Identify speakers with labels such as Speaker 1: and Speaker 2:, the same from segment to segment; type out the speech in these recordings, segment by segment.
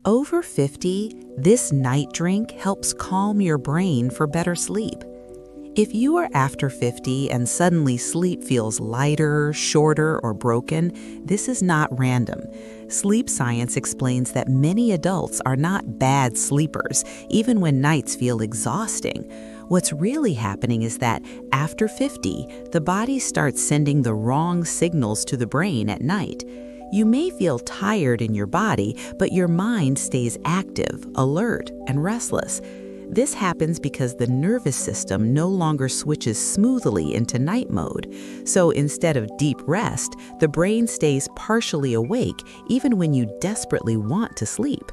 Speaker 1: Over 50, this night drink helps calm your brain for better sleep. If you are after 50 and suddenly sleep feels lighter, shorter, or broken, this is not random. Sleep science explains that many adults are not bad sleepers, even when nights feel exhausting. What's really happening is that after 50, the body starts sending the wrong signals to the brain at night. You may feel tired in your body, but your mind stays active, alert, and restless. This happens because the nervous system no longer switches smoothly into night mode. So instead of deep rest, the brain stays partially awake even when you desperately want to sleep.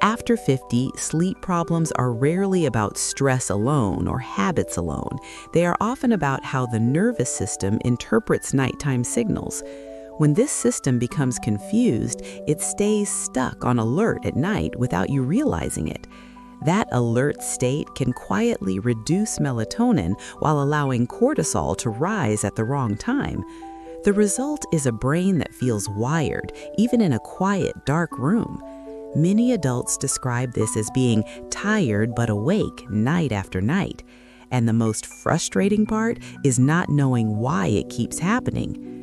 Speaker 1: After 50, sleep problems are rarely about stress alone or habits alone. They are often about how the nervous system interprets nighttime signals. When this system becomes confused, it stays stuck on alert at night without you realizing it. That alert state can quietly reduce melatonin while allowing cortisol to rise at the wrong time. The result is a brain that feels wired, even in a quiet, dark room. Many adults describe this as being tired but awake night after night. And the most frustrating part is not knowing why it keeps happening.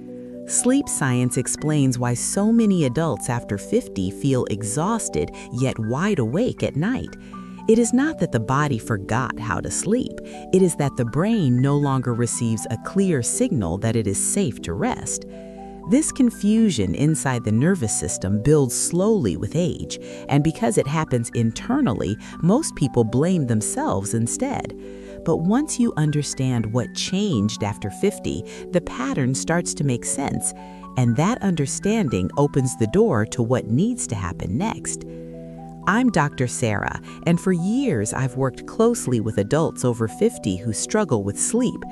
Speaker 1: Sleep science explains why so many adults after 50 feel exhausted yet wide awake at night. It is not that the body forgot how to sleep. It is that the brain no longer receives a clear signal that it is safe to rest. This confusion inside the nervous system builds slowly with age, and because it happens internally, most people blame themselves instead. But once you understand what changed after 50, the pattern starts to make sense, and that understanding opens the door to what needs to happen next. I'm Dr. Sarah, and for years I've worked closely with adults over 50 who struggle with sleep.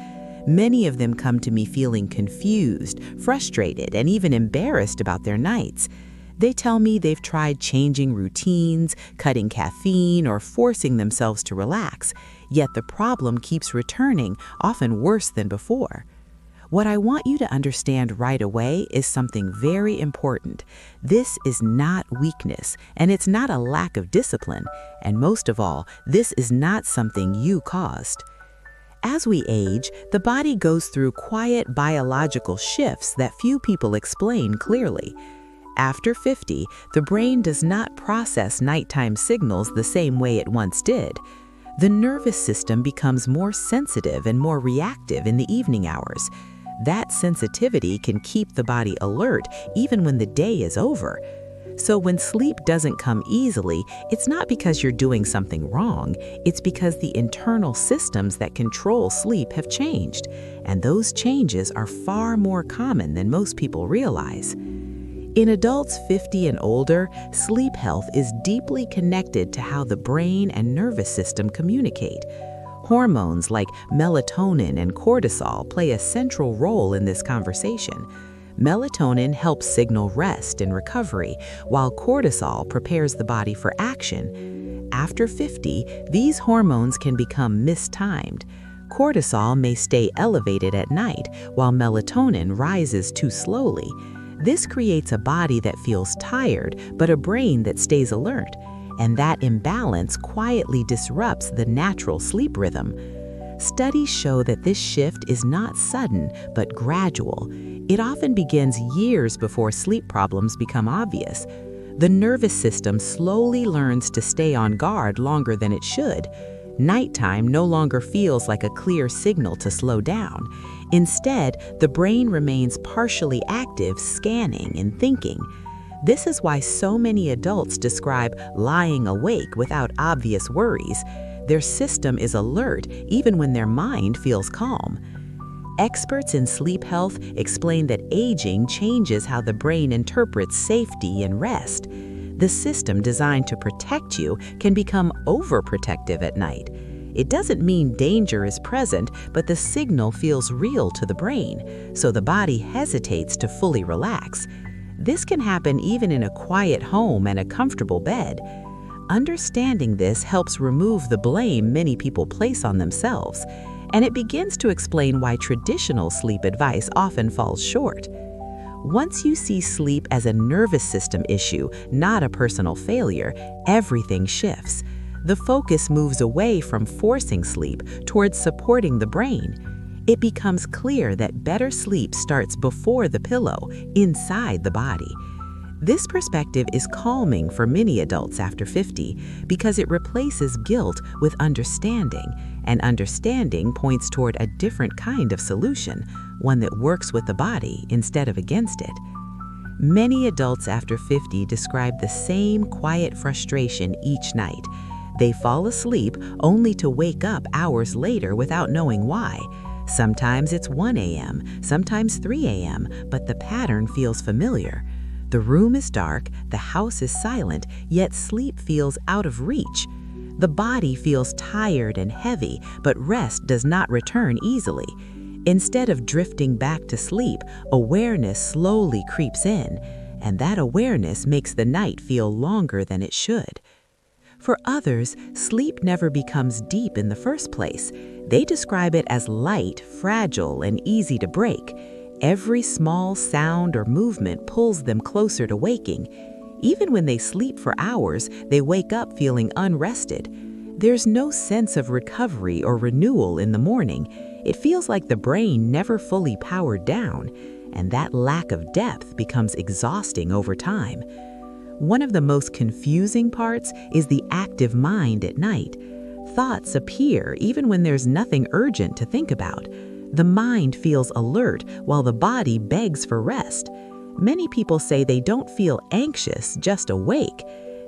Speaker 1: Many of them come to me feeling confused, frustrated, and even embarrassed about their nights. They tell me they've tried changing routines, cutting caffeine, or forcing themselves to relax, yet the problem keeps returning, often worse than before. What I want you to understand right away is something very important. This is not weakness, and it's not a lack of discipline. And most of all, this is not something you caused. As we age, the body goes through quiet biological shifts that few people explain clearly. After 50, the brain does not process nighttime signals the same way it once did. The nervous system becomes more sensitive and more reactive in the evening hours. That sensitivity can keep the body alert even when the day is over. So when sleep doesn't come easily, it's not because you're doing something wrong. It's because the internal systems that control sleep have changed. And those changes are far more common than most people realize. In adults 50 and older, sleep health is deeply connected to how the brain and nervous system communicate. Hormones like melatonin and cortisol play a central role in this conversation. Melatonin helps signal rest and recovery, while cortisol prepares the body for action. After 50, these hormones can become mistimed. Cortisol may stay elevated at night, while melatonin rises too slowly. This creates a body that feels tired, but a brain that stays alert. And that imbalance quietly disrupts the natural sleep rhythm. Studies show that this shift is not sudden, but gradual. It often begins years before sleep problems become obvious. The nervous system slowly learns to stay on guard longer than it should. Nighttime no longer feels like a clear signal to slow down. Instead, the brain remains partially active, scanning and thinking. This is why so many adults describe lying awake without obvious worries. Their system is alert even when their mind feels calm. Experts in sleep health explain that aging changes how the brain interprets safety and rest. The system designed to protect you can become overprotective at night. It doesn't mean danger is present, but the signal feels real to the brain, so the body hesitates to fully relax. This can happen even in a quiet home and a comfortable bed. Understanding this helps remove the blame many people place on themselves, and it begins to explain why traditional sleep advice often falls short. Once you see sleep as a nervous system issue, not a personal failure, everything shifts. The focus moves away from forcing sleep towards supporting the brain. It becomes clear that better sleep starts before the pillow, inside the body. This perspective is calming for many adults after 50 because it replaces guilt with understanding, and understanding points toward a different kind of solution, one that works with the body instead of against it. Many adults after 50 describe the same quiet frustration each night. They fall asleep only to wake up hours later without knowing why. Sometimes it's 1 a.m., sometimes 3 a.m., but the pattern feels familiar. The room is dark, the house is silent, yet sleep feels out of reach. The body feels tired and heavy, but rest does not return easily. Instead of drifting back to sleep, awareness slowly creeps in, and that awareness makes the night feel longer than it should. For others, sleep never becomes deep in the first place. They describe it as light, fragile, and easy to break. Every small sound or movement pulls them closer to waking. Even when they sleep for hours, they wake up feeling unrested. There's no sense of recovery or renewal in the morning. It feels like the brain never fully powered down, and that lack of depth becomes exhausting over time. One of the most confusing parts is the active mind at night. Thoughts appear even when there's nothing urgent to think about. The mind feels alert while the body begs for rest. Many people say they don't feel anxious, just awake.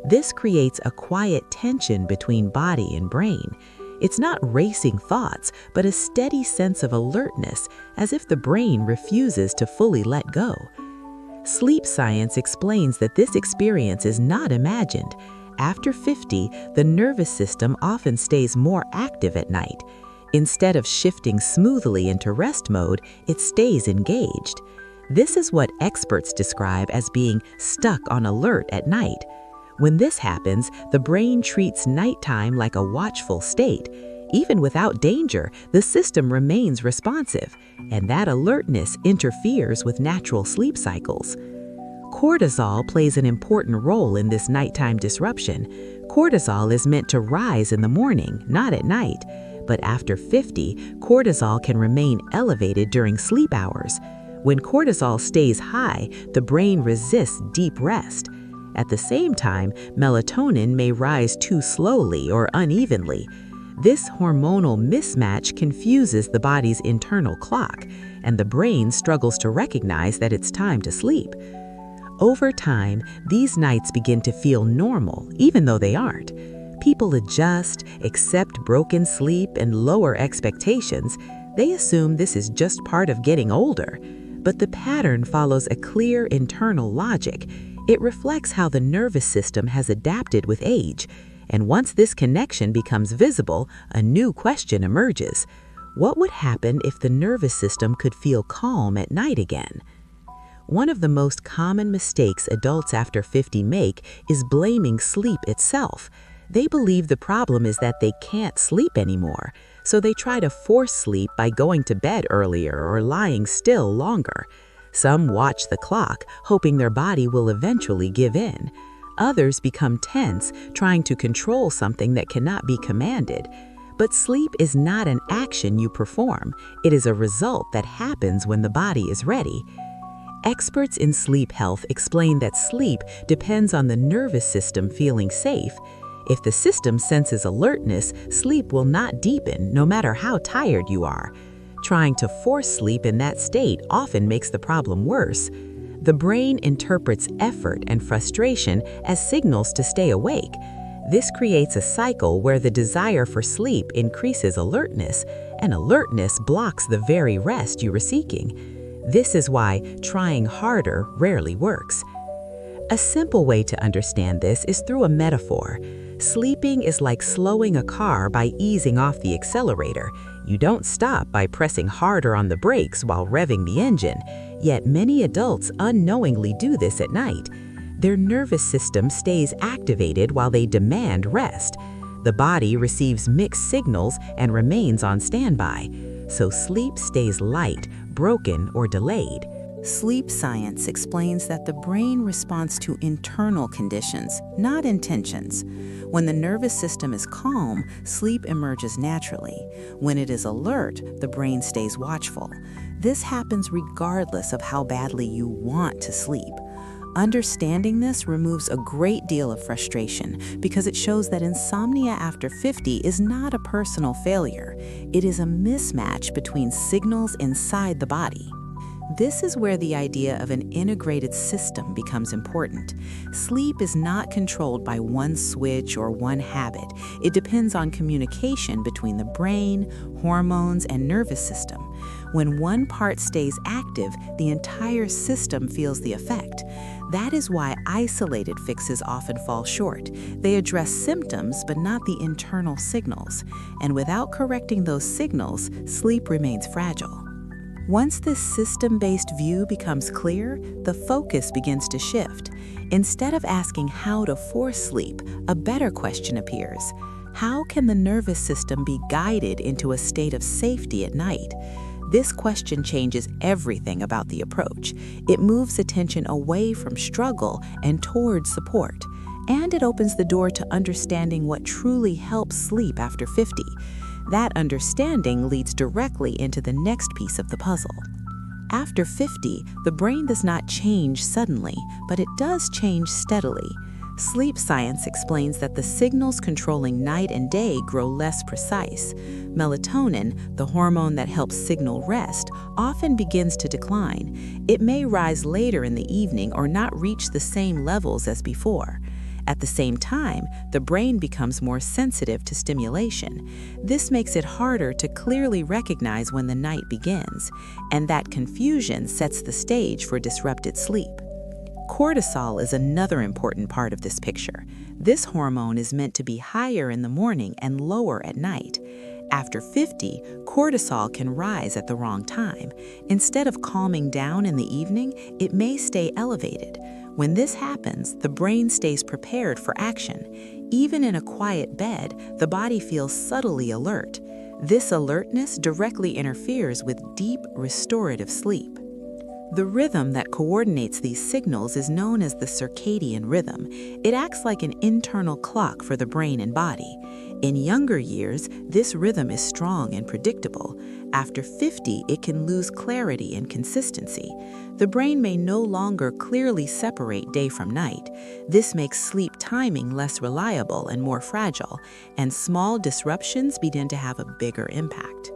Speaker 1: This creates a quiet tension between body and brain. It's not racing thoughts, but a steady sense of alertness, as if the brain refuses to fully let go. Sleep science explains that this experience is not imagined. After 50, the nervous system often stays more active at night. Instead of shifting smoothly into rest mode, it stays engaged. This is what experts describe as being stuck on alert at night. When this happens, the brain treats nighttime like a watchful state. Even without danger, the system remains responsive, and that alertness interferes with natural sleep cycles. Cortisol plays an important role in this nighttime disruption. Cortisol is meant to rise in the morning, not at night. But after 50, cortisol can remain elevated during sleep hours. When cortisol stays high, the brain resists deep rest. At the same time, melatonin may rise too slowly or unevenly. This hormonal mismatch confuses the body's internal clock, and the brain struggles to recognize that it's time to sleep. Over time, these nights begin to feel normal, even though they aren't. People adjust, accept broken sleep, and lower expectations. They assume this is just part of getting older. But the pattern follows a clear internal logic. It reflects how the nervous system has adapted with age. And once this connection becomes visible, a new question emerges. What would happen if the nervous system could feel calm at night again? One of the most common mistakes adults after 50 make is blaming sleep itself. They believe the problem is that they can't sleep anymore, so they try to force sleep by going to bed earlier or lying still longer. Some watch the clock, hoping their body will eventually give in. Others become tense, trying to control something that cannot be commanded. But sleep is not an action you perform. It is a result that happens when the body is ready. Experts in sleep health explain that sleep depends on the nervous system feeling safe. If the system senses alertness, sleep will not deepen no matter how tired you are. Trying to force sleep in that state often makes the problem worse. The brain interprets effort and frustration as signals to stay awake. This creates a cycle where the desire for sleep increases alertness, and alertness blocks the very rest you are seeking. This is why trying harder rarely works. A simple way to understand this is through a metaphor. Sleeping is like slowing a car by easing off the accelerator. You don't stop by pressing harder on the brakes while revving the engine. Yet many adults unknowingly do this at night. Their nervous system stays activated while they demand rest. The body receives mixed signals and remains on standby. So sleep stays light, broken, or delayed. Sleep science explains that the brain responds to internal conditions, not intentions. When the nervous system is calm, sleep emerges naturally. When it is alert, the brain stays watchful. This happens regardless of how badly you want to sleep. Understanding this removes a great deal of frustration because it shows that insomnia after 50 is not a personal failure. It is a mismatch between signals inside the body. This is where the idea of an integrated system becomes important. Sleep is not controlled by one switch or one habit. It depends on communication between the brain, hormones, and nervous system. When one part stays active, the entire system feels the effect. That is why isolated fixes often fall short. They address symptoms, but not the internal signals. And without correcting those signals, sleep remains fragile. Once this system-based view becomes clear, the focus begins to shift. Instead of asking how to force sleep, a better question appears. How can the nervous system be guided into a state of safety at night? This question changes everything about the approach. It moves attention away from struggle and towards support. And it opens the door to understanding what truly helps sleep after 50. That understanding leads directly into the next piece of the puzzle. After 50, the brain does not change suddenly, but it does change steadily. Sleep science explains that the signals controlling night and day grow less precise. Melatonin, the hormone that helps signal rest, often begins to decline. It may rise later in the evening or not reach the same levels as before. At the same time, the brain becomes more sensitive to stimulation. This makes it harder to clearly recognize when the night begins, and that confusion sets the stage for disrupted sleep. Cortisol is another important part of this picture. This hormone is meant to be higher in the morning and lower at night. After 50, cortisol can rise at the wrong time. Instead of calming down in the evening, it may stay elevated. When this happens, the brain stays prepared for action. Even in a quiet bed, the body feels subtly alert. This alertness directly interferes with deep, restorative sleep. The rhythm that coordinates these signals is known as the circadian rhythm. It acts like an internal clock for the brain and body. In younger years, this rhythm is strong and predictable. After 50, it can lose clarity and consistency. The brain may no longer clearly separate day from night. This makes sleep timing less reliable and more fragile, and small disruptions begin to have a bigger impact.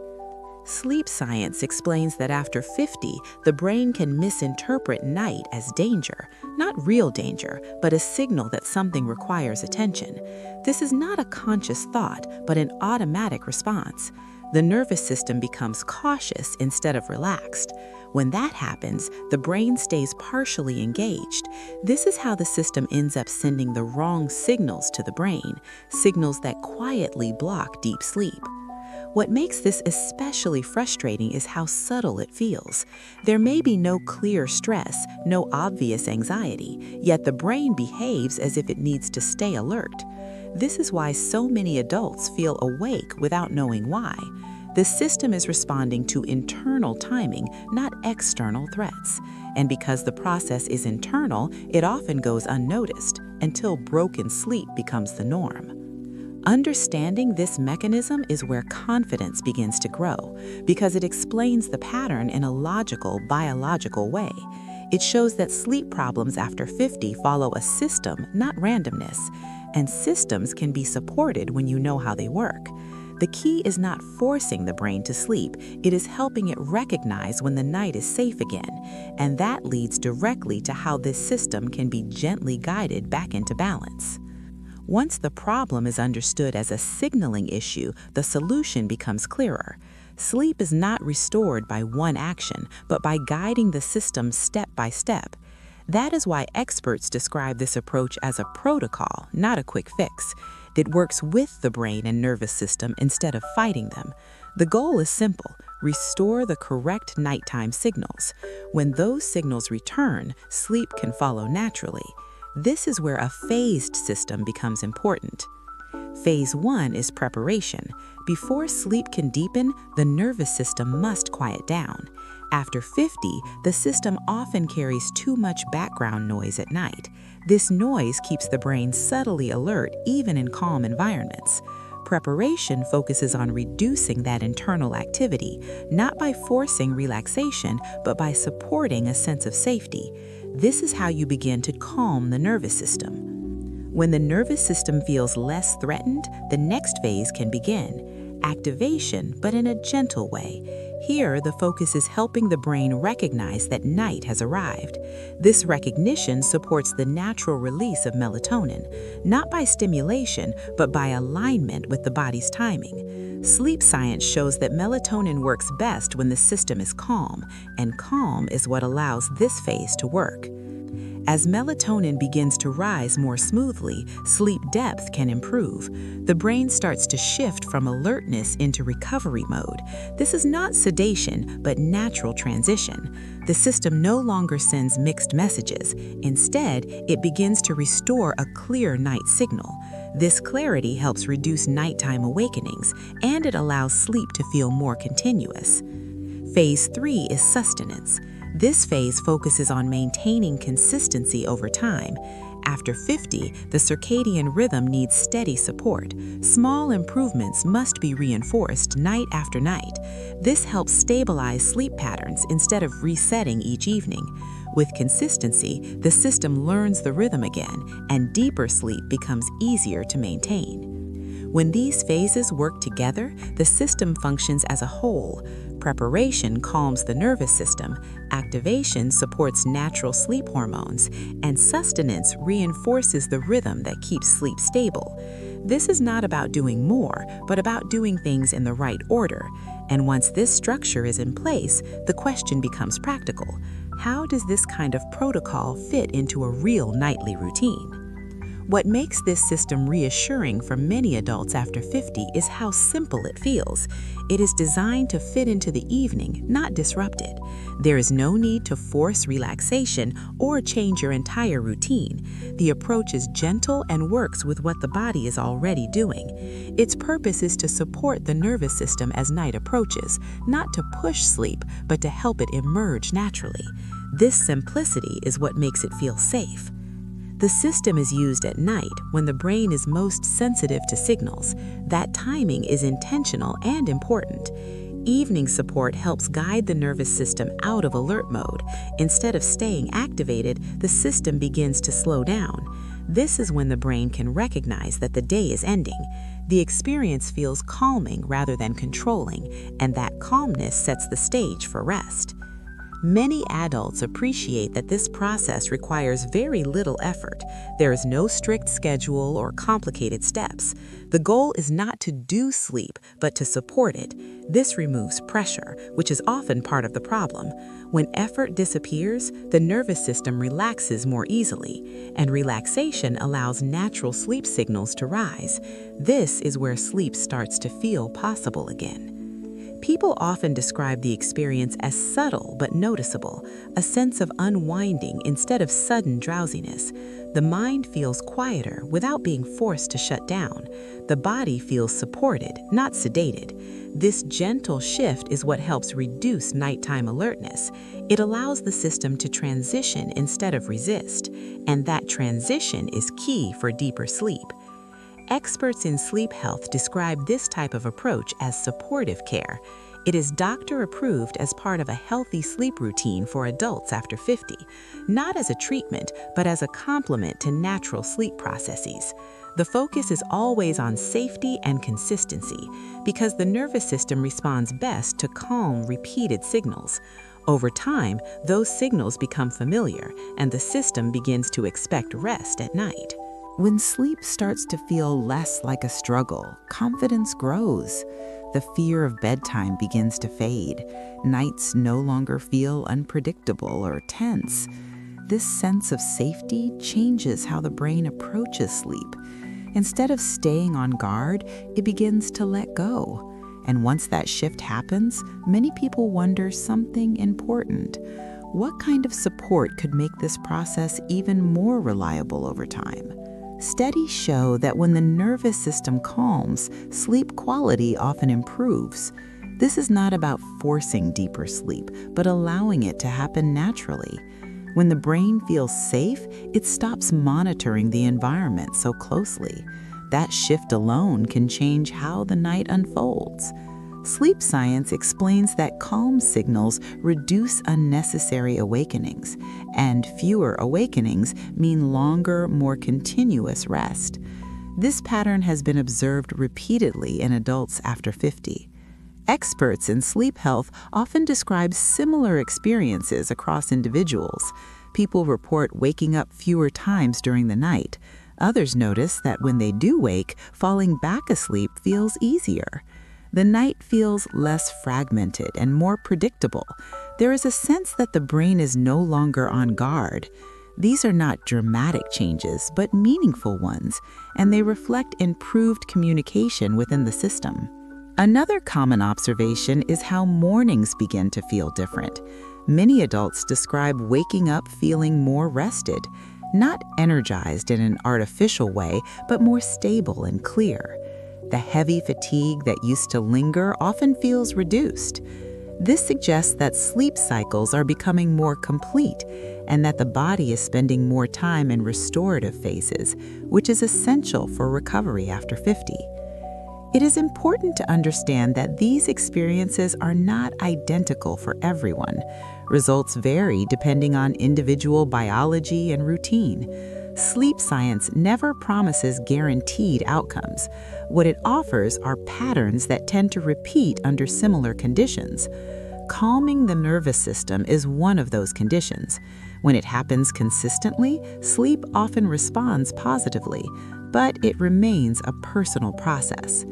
Speaker 1: Sleep science explains that after 50, the brain can misinterpret night as danger, not real danger, but a signal that something requires attention. This is not a conscious thought, but an automatic response. The nervous system becomes cautious instead of relaxed. When that happens, the brain stays partially engaged. This is how the system ends up sending the wrong signals to the brain, signals that quietly block deep sleep. What makes this especially frustrating is how subtle it feels. There may be no clear stress, no obvious anxiety, yet the brain behaves as if it needs to stay alert. This is why so many adults feel awake without knowing why. The system is responding to internal timing, not external threats. And because the process is internal, it often goes unnoticed until broken sleep becomes the norm. Understanding this mechanism is where confidence begins to grow, because it explains the pattern in a logical, biological way. It shows that sleep problems after 50 follow a system, not randomness, and systems can be supported when you know how they work. The key is not forcing the brain to sleep, it is helping it recognize when the night is safe again, and that leads directly to how this system can be gently guided back into balance. Once the problem is understood as a signaling issue, the solution becomes clearer. Sleep is not restored by one action, but by guiding the system step by step. That is why experts describe this approach as a protocol, not a quick fix. It works with the brain and nervous system instead of fighting them. The goal is simple: restore the correct nighttime signals. When those signals return, sleep can follow naturally. This is where a phased system becomes important. Phase 1 is preparation. Before sleep can deepen, the nervous system must quiet down. After 50, the system often carries too much background noise at night. This noise keeps the brain subtly alert even in calm environments. Preparation focuses on reducing that internal activity, not by forcing relaxation, but by supporting a sense of safety. This is how you begin to calm the nervous system. When the nervous system feels less threatened, the next phase can begin. Activation, but in a gentle way. Here, the focus is helping the brain recognize that night has arrived. This recognition supports the natural release of melatonin, not by stimulation, but by alignment with the body's timing. Sleep science shows that melatonin works best when the system is calm, and calm is what allows this phase to work. As melatonin begins to rise more smoothly, sleep depth can improve. The brain starts to shift from alertness into recovery mode. This is not sedation, but natural transition. The system no longer sends mixed messages. Instead, it begins to restore a clear night signal. This clarity helps reduce nighttime awakenings, and it allows sleep to feel more continuous. Phase 3 is sustenance. This phase focuses on maintaining consistency over time. After 50, the circadian rhythm needs steady support. Small improvements must be reinforced night after night. This helps stabilize sleep patterns instead of resetting each evening. With consistency, the system learns the rhythm again, and deeper sleep becomes easier to maintain. When these phases work together, the system functions as a whole. Preparation calms the nervous system, activation supports natural sleep hormones, and sustenance reinforces the rhythm that keeps sleep stable. This is not about doing more, but about doing things in the right order. And once this structure is in place, the question becomes practical. How does this kind of protocol fit into a real nightly routine? What makes this system reassuring for many adults after 50 is how simple it feels. It is designed to fit into the evening, not disrupt it. There is no need to force relaxation or change your entire routine. The approach is gentle and works with what the body is already doing. Its purpose is to support the nervous system as night approaches, not to push sleep, but to help it emerge naturally. This simplicity is what makes it feel safe. The system is used at night when the brain is most sensitive to signals. That timing is intentional and important. Evening support helps guide the nervous system out of alert mode. Instead of staying activated, the system begins to slow down. This is when the brain can recognize that the day is ending. The experience feels calming rather than controlling, and that calmness sets the stage for rest. Many adults appreciate that this process requires very little effort. There is no strict schedule or complicated steps. The goal is not to do sleep, but to support it. This removes pressure, which is often part of the problem. When effort disappears, the nervous system relaxes more easily, and relaxation allows natural sleep signals to rise. This is where sleep starts to feel possible again. People often describe the experience as subtle but noticeable, a sense of unwinding instead of sudden drowsiness. The mind feels quieter without being forced to shut down. The body feels supported, not sedated. This gentle shift is what helps reduce nighttime alertness. It allows the system to transition instead of resist, and that transition is key for deeper sleep. Experts in sleep health describe this type of approach as supportive care. It is doctor-approved as part of a healthy sleep routine for adults after 50, not as a treatment, but as a complement to natural sleep processes. The focus is always on safety and consistency, because the nervous system responds best to calm, repeated signals. Over time, those signals become familiar, and the system begins to expect rest at night. When sleep starts to feel less like a struggle, confidence grows. The fear of bedtime begins to fade. Nights no longer feel unpredictable or tense. This sense of safety changes how the brain approaches sleep. Instead of staying on guard, it begins to let go. And once that shift happens, many people wonder something important. What kind of support could make this process even more reliable over time? Studies show that when the nervous system calms, sleep quality often improves. This is not about forcing deeper sleep, but allowing it to happen naturally. When the brain feels safe, it stops monitoring the environment so closely. That shift alone can change how the night unfolds. Sleep science explains that calm signals reduce unnecessary awakenings, and fewer awakenings mean longer, more continuous rest. This pattern has been observed repeatedly in adults after 50. Experts in sleep health often describe similar experiences across individuals. People report waking up fewer times during the night. Others notice that when they do wake, falling back asleep feels easier. The night feels less fragmented and more predictable. There is a sense that the brain is no longer on guard. These are not dramatic changes, but meaningful ones, and they reflect improved communication within the system. Another common observation is how mornings begin to feel different. Many adults describe waking up feeling more rested, not energized in an artificial way, but more stable and clear. The heavy fatigue that used to linger often feels reduced. This suggests that sleep cycles are becoming more complete and that the body is spending more time in restorative phases, which is essential for recovery after 50. It is important to understand that these experiences are not identical for everyone. Results vary depending on individual biology and routine. Sleep science never promises guaranteed outcomes. What it offers are patterns that tend to repeat under similar conditions. Calming the nervous system is one of those conditions. When it happens consistently, sleep often responds positively, but it remains a personal process.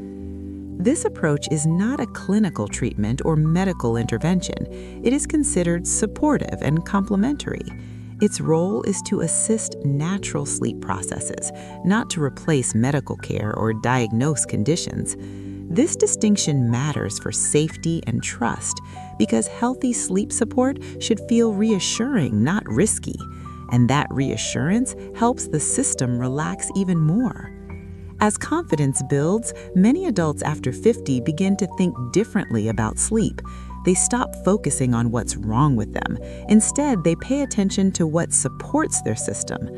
Speaker 1: This approach is not a clinical treatment or medical intervention. It is considered supportive and complementary. Its role is to assist natural sleep processes, not to replace medical care or diagnose conditions. This distinction matters for safety and trust because healthy sleep support should feel reassuring, not risky, and that reassurance helps the system relax even more. As confidence builds, many adults after 50 begin to think differently about sleep. They stop focusing on what's wrong with them. Instead, they pay attention to what supports their system.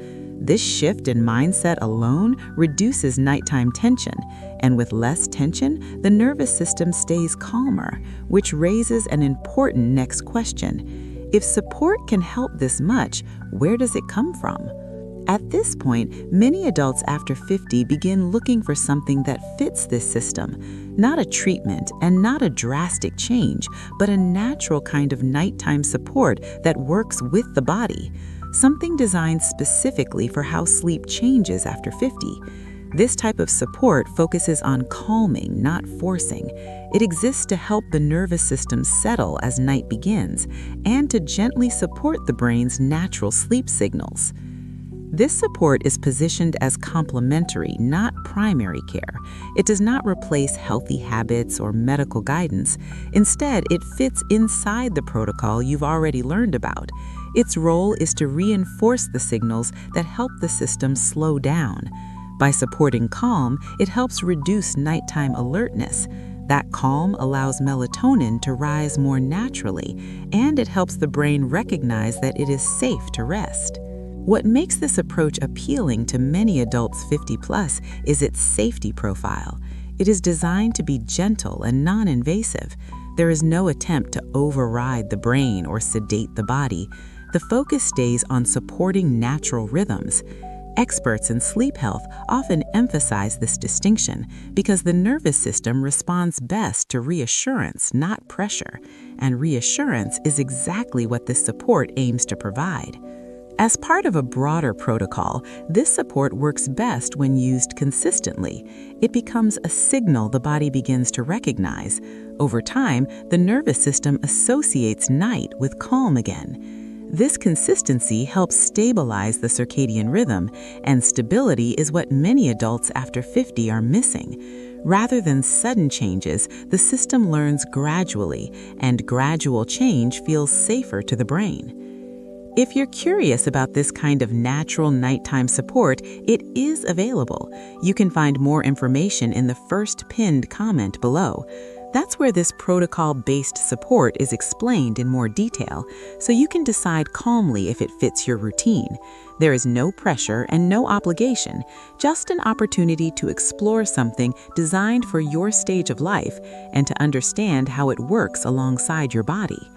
Speaker 1: This shift in mindset alone reduces nighttime tension, and with less tension, the nervous system stays calmer, which raises an important next question. If support can help this much, where does it come from? At this point, many adults after 50 begin looking for something that fits this system, not a treatment and not a drastic change, but a natural kind of nighttime support that works with the body, something designed specifically for how sleep changes after 50. This type of support focuses on calming, not forcing. It exists to help the nervous system settle as night begins and to gently support the brain's natural sleep signals. This support is positioned as complementary, not primary care. It does not replace healthy habits or medical guidance. Instead, it fits inside the protocol you've already learned about. Its role is to reinforce the signals that help the system slow down. By supporting calm, it helps reduce nighttime alertness. That calm allows melatonin to rise more naturally, and it helps the brain recognize that it is safe to rest. What makes this approach appealing to many adults 50+ is its safety profile. It is designed to be gentle and non-invasive. There is no attempt to override the brain or sedate the body. The focus stays on supporting natural rhythms. Experts in sleep health often emphasize this distinction because the nervous system responds best to reassurance, not pressure, and reassurance is exactly what this support aims to provide. As part of a broader protocol, this support works best when used consistently. It becomes a signal the body begins to recognize. Over time, the nervous system associates night with calm again. This consistency helps stabilize the circadian rhythm, and stability is what many adults after 50 are missing. Rather than sudden changes, the system learns gradually, and gradual change feels safer to the brain. If you're curious about this kind of natural nighttime support, it is available. You can find more information in the first pinned comment below. That's where this protocol-based support is explained in more detail, so you can decide calmly if it fits your routine. There is no pressure and no obligation, just an opportunity to explore something designed for your stage of life and to understand how it works alongside your body.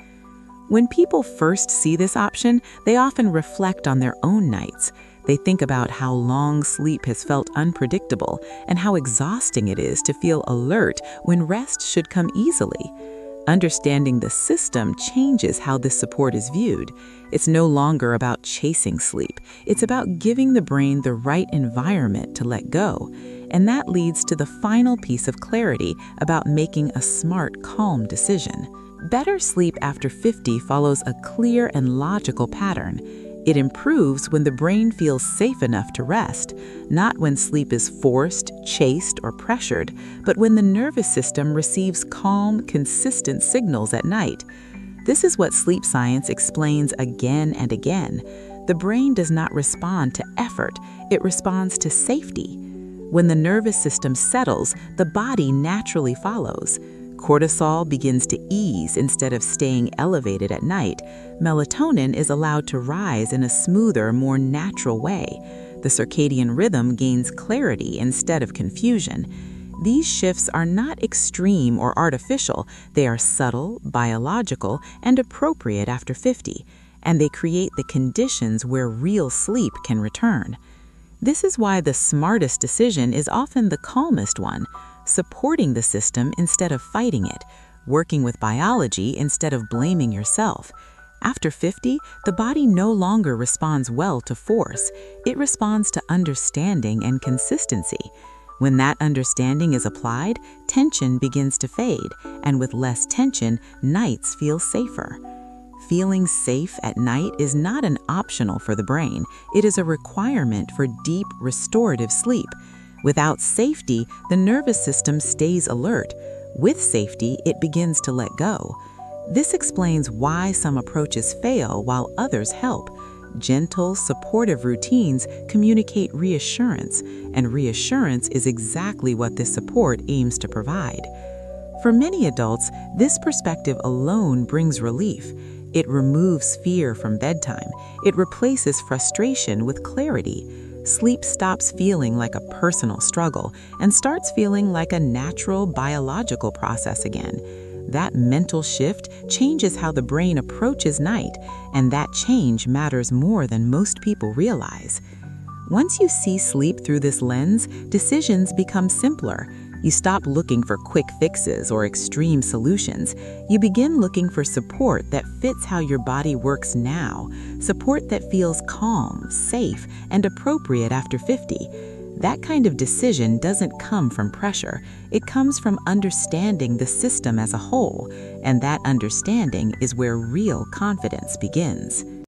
Speaker 1: When people first see this option, they often reflect on their own nights. They think about how long sleep has felt unpredictable and how exhausting it is to feel alert when rest should come easily. Understanding the system changes how this support is viewed. It's no longer about chasing sleep. It's about giving the brain the right environment to let go. And that leads to the final piece of clarity about making a smart, calm decision. Better sleep after 50 follows a clear and logical pattern. It improves when the brain feels safe enough to rest, not when sleep is forced, chased, or pressured, but when the nervous system receives calm, consistent signals at night. This is what sleep science explains again and again. The brain does not respond to effort, it responds to safety. When the nervous system settles, the body naturally follows. Cortisol begins to ease instead of staying elevated at night. Melatonin is allowed to rise in a smoother, more natural way. The circadian rhythm gains clarity instead of confusion. These shifts are not extreme or artificial. They are subtle, biological, and appropriate after 50, and they create the conditions where real sleep can return. This is why the smartest decision is often the calmest one. Supporting the system instead of fighting it, working with biology instead of blaming yourself. After 50, the body no longer responds well to force. It responds to understanding and consistency. When that understanding is applied, tension begins to fade, and with less tension, nights feel safer. Feeling safe at night is not an optional for the brain. It is a requirement for deep, restorative sleep. Without safety, the nervous system stays alert. With safety, it begins to let go. This explains why some approaches fail while others help. Gentle, supportive routines communicate reassurance, and reassurance is exactly what this support aims to provide. For many adults, this perspective alone brings relief. It removes fear from bedtime. It replaces frustration with clarity. Sleep stops feeling like a personal struggle and starts feeling like a natural biological process again. That mental shift changes how the brain approaches night, and that change matters more than most people realize. Once you see sleep through this lens, decisions become simpler. You stop looking for quick fixes or extreme solutions. You begin looking for support that fits how your body works now, support that feels calm, safe, and appropriate after 50. That kind of decision doesn't come from pressure. It comes from understanding the system as a whole, and that understanding is where real confidence begins.